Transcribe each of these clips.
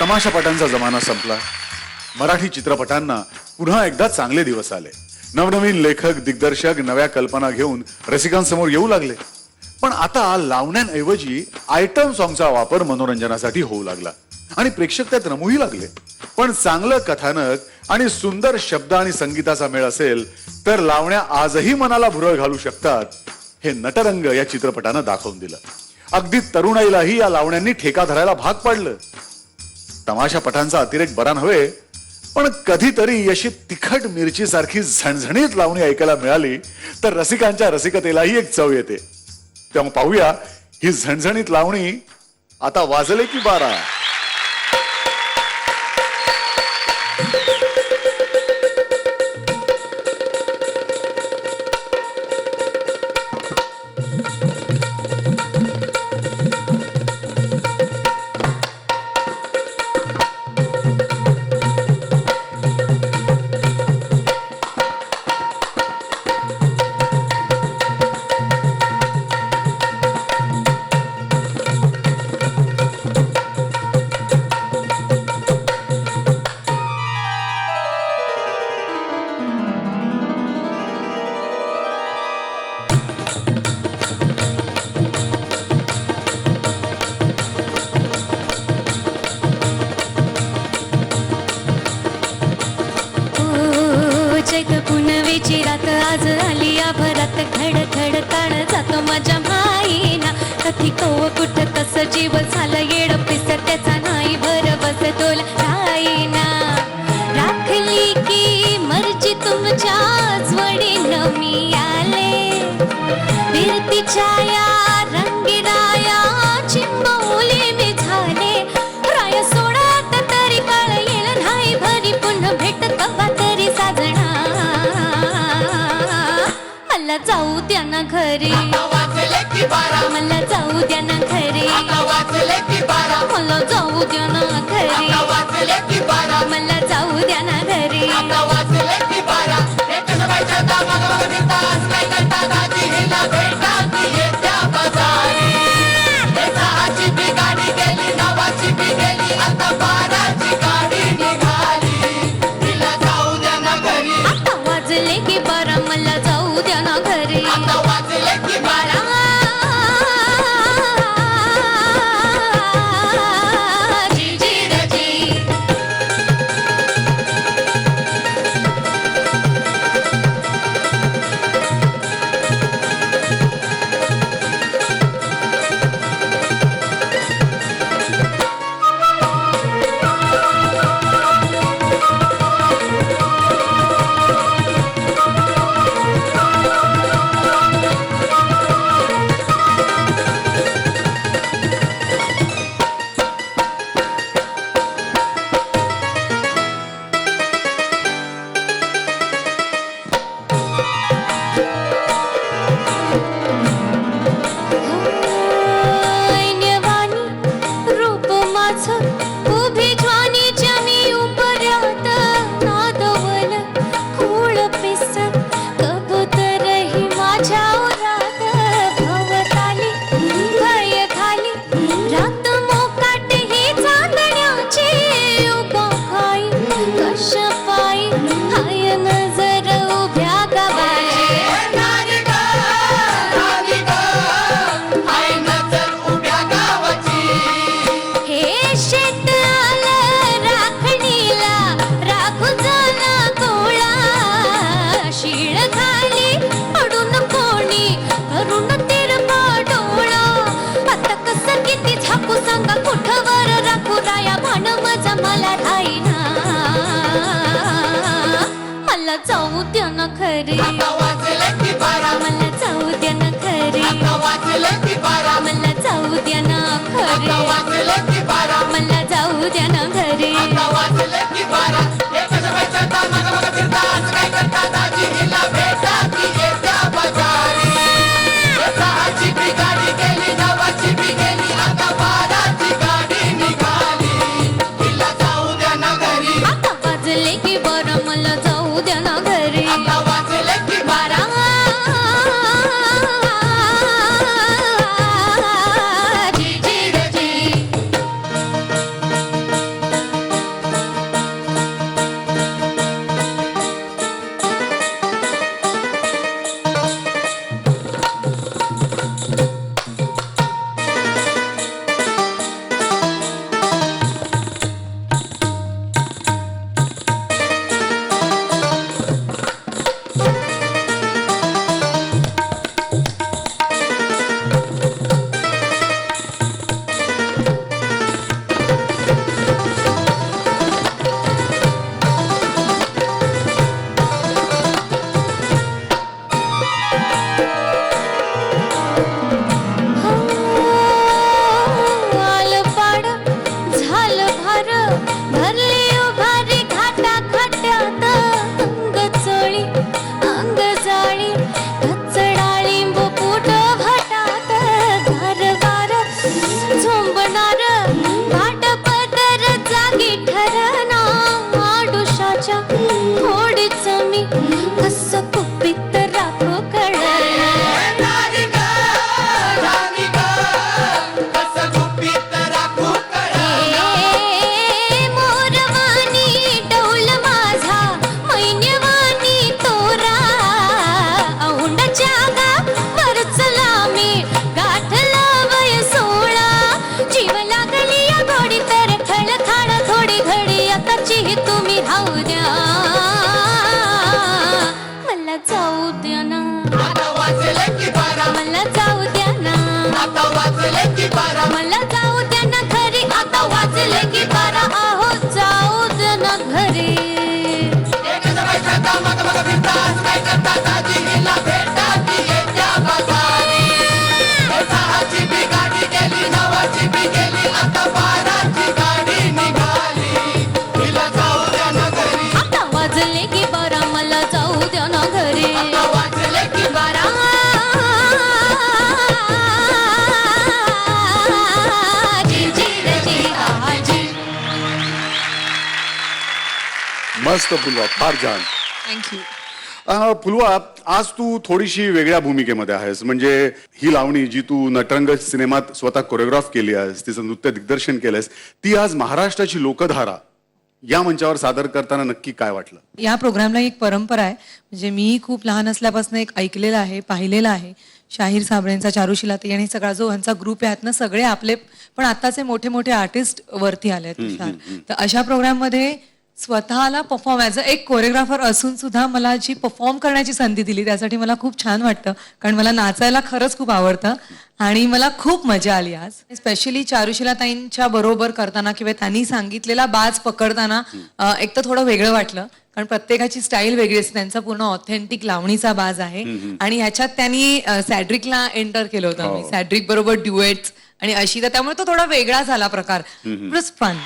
तमाशापटांचा जमाना संपला. मराठी चित्रपटांना पुन्हा एकदा चांगले दिवस आले. नवनवीन लेखक दिग्दर्शक नव्या कल्पना घेऊन रसिकांसमोर येऊ लागले. पण आता लावण्यांऐवजी आयटम सॉंगचा वापर मनोरंजनासाठी होऊ लागला आणि प्रेक्षक त्यात रमूही लागले. पण चांगलं कथानक आणि सुंदर शब्द आणि संगीताचा मेळ असेल तर लावण्या आजही मनाला भुरळ घालू शकतात, हे नटरंग या चित्रपटानं दाखवून दिलं. अगदी तरुणाईलाही या लावण्यांनी ठेका धरायला भाग पाडलं. तमाशापटांचा अतिरेक बरा नव्हे, पण कधीतरी अशी तिखट मिरची सारखी झणझणीत लावणी ऐकायला मिळाली तर रसिकांच्या रसिकतेलाही एक चव येते. तेव्हा पाहूया ही झणझणीत लावणी आता वाजले की बारा. पुनवेची रात आज आली या भरात खड खड ताण जातो माझ्या माईना. कथी कव कुठ कस जीव झालं येड पिस त्याचा नाही भर बस तोल राईना. राखली की मर्जी तुमच्याच वडील मी आले. फिरतीच्या या रंगीराया चिंबवले मी झाले. राय सोडात तरी काळ येल नाही भरी पुन्हा भेट कवा तरी साजना. मला जाऊ द्या ना घरी, मला जाऊ द्या ना घरी, मला जाऊ द्या ना घरी, मला जाऊ द्या ना घरी. आता वाजले की बारा, मला जाऊ द्या ना घरी. मला जाऊ द्या ना खरी, मला जाऊ द्या ना खरी, मला जाऊ द्या ना खरी, मला जाऊ द्या ना घरी. आता वाजले की बरं, मला जाऊ द्या ना घरी. मला जाऊ द्या ना घरी आता वाजले की बारा आहो जाऊ द्या ना घरी आता वाजले की बारा मला जाऊ द्या ना घरी बारा जी जी रे जी जी मस्त फुलवा, फार छान. थँक्यू. फुलवा, आज तू थोडीशी वेगळ्या भूमिकेमध्ये आहेस. म्हणजे ही लावणी जी तू नटरंग सिनेमात स्वतः कोरिओग्राफ केली आहेस, तिचं नृत्य दिग्दर्शन केलंयस, ती आज महाराष्ट्राची लोकधारा या मंचावर सादर करताना नक्की काय वाटलं? या प्रोग्रामला एक परंपरा आहे. म्हणजे मी खूप लहान असल्यापासून एक ऐकलेलं आहे, पाहिलेलं आहे. शाहीर साबळेंचा, चारुशिला ताई आणि सगळा जो ह्यांचा ग्रुप आहे ना, सगळे आपले पण आताचे मोठे मोठे आर्टिस्ट वरती आले आहेत तुषार. तर अशा प्रोग्राममध्ये स्वतःला परफॉर्म ॲज अ एक कोरिओग्राफर असून सुद्धा मला जी परफॉर्म करण्याची संधी दिली त्यासाठी मला खूप छान वाटतं. कारण मला नाचायला खरंच खूप आवडतं आणि मला खूप मजा आली आज. स्पेशली चारुशिला ताईंच्या बरोबर करताना किंवा त्यांनी सांगितलेला बाज पकडताना एक तर थोडं वेगळं वाटलं. कारण प्रत्येकाची स्टाईल वेगळी असते. त्यांचा पूर्ण ऑथेंटिक लावणीचा बाज आहे आणि ह्याच्यात त्यांनी सॅड्रिकला एंटर केलं होतं. आम्ही सॅड्रिक बरोबर ड्युएट्स आणि अशी, तर त्यामुळे तो थोडा वेगळा झाला प्रकार. Plus fun.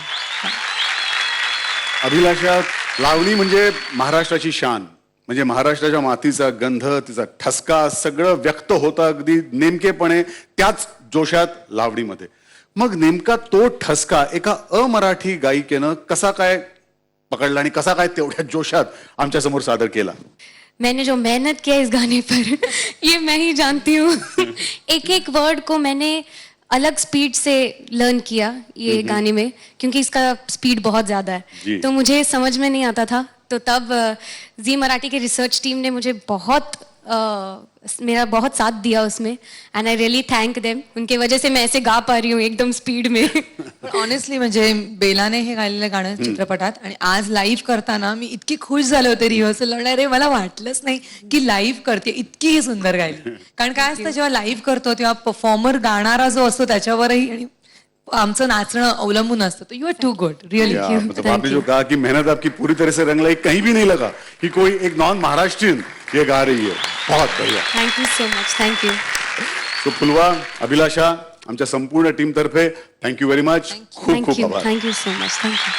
अभिलाषा, लावणी म्हणजे महाराष्ट्राची शान. म्हणजे महाराष्ट्राच्या मातीचा गंध, तिचा ठसका सगळं व्यक्त होतं अगदी नेमकेपणे त्याच जोशात लावणीमध्ये. मग नेमका तो ठसका एका अमराठी गायिकेनं कसा काय पकडला आणि कसा काय तेवढ्या जोशात आमच्या समोर सादर केला? मैंने जो मेहनत किया इस गाने पर ये मैं ही जानती हूँ. एक एक वर्ड को मैंने अलग स्पीड से लर्न किया ये गाने में, क्योंकि इसका स्पीड बहुत ज़्यादा जी. है. तो मुझे समझ में नहीं आता था. तो तब जी मराठी के रिसर्च टीम ने मुझे मेरा बहुत साथ दिया उसमें. And I really thank them. उनके वजह से मैं ऐसे गा पा रही हूँ एकदम स्पीड में. पण ऑनेस्टली म्हणजे बेलाने हे गायलेलं गाणं चित्रपटात आणि आज लाईव्ह करताना मी इतकी खुश झाले होते रिहर्सल. अरे मला वाटलंच नाही की लाईव्ह करते, इतकी सुंदर गायली. कारण काय असतं जेव्हा लाईव्ह करतो तेव्हा परफॉर्मर गाणारा जो असतो त्याच्यावरही आणि आमचं नाचणं अवलंबून असतं. तो you are too good really. मतलब आपने जो कहा कि मेहनत आपकी पूरी तरह से रंग लाई, कहीं भी नहीं लगा कि कोई एक नॉन महाराष्ट्रीयन ये गा रही है. बहुत बढ़िया. Thank you so much. Thank you. तो फुलवा, अभिलाषा, आमच्या संपूर्ण टीम तर्फे थँक्यू व्हेरी मच. खूप थैंक खूप यू. आभार. Thank you so much. Thank you.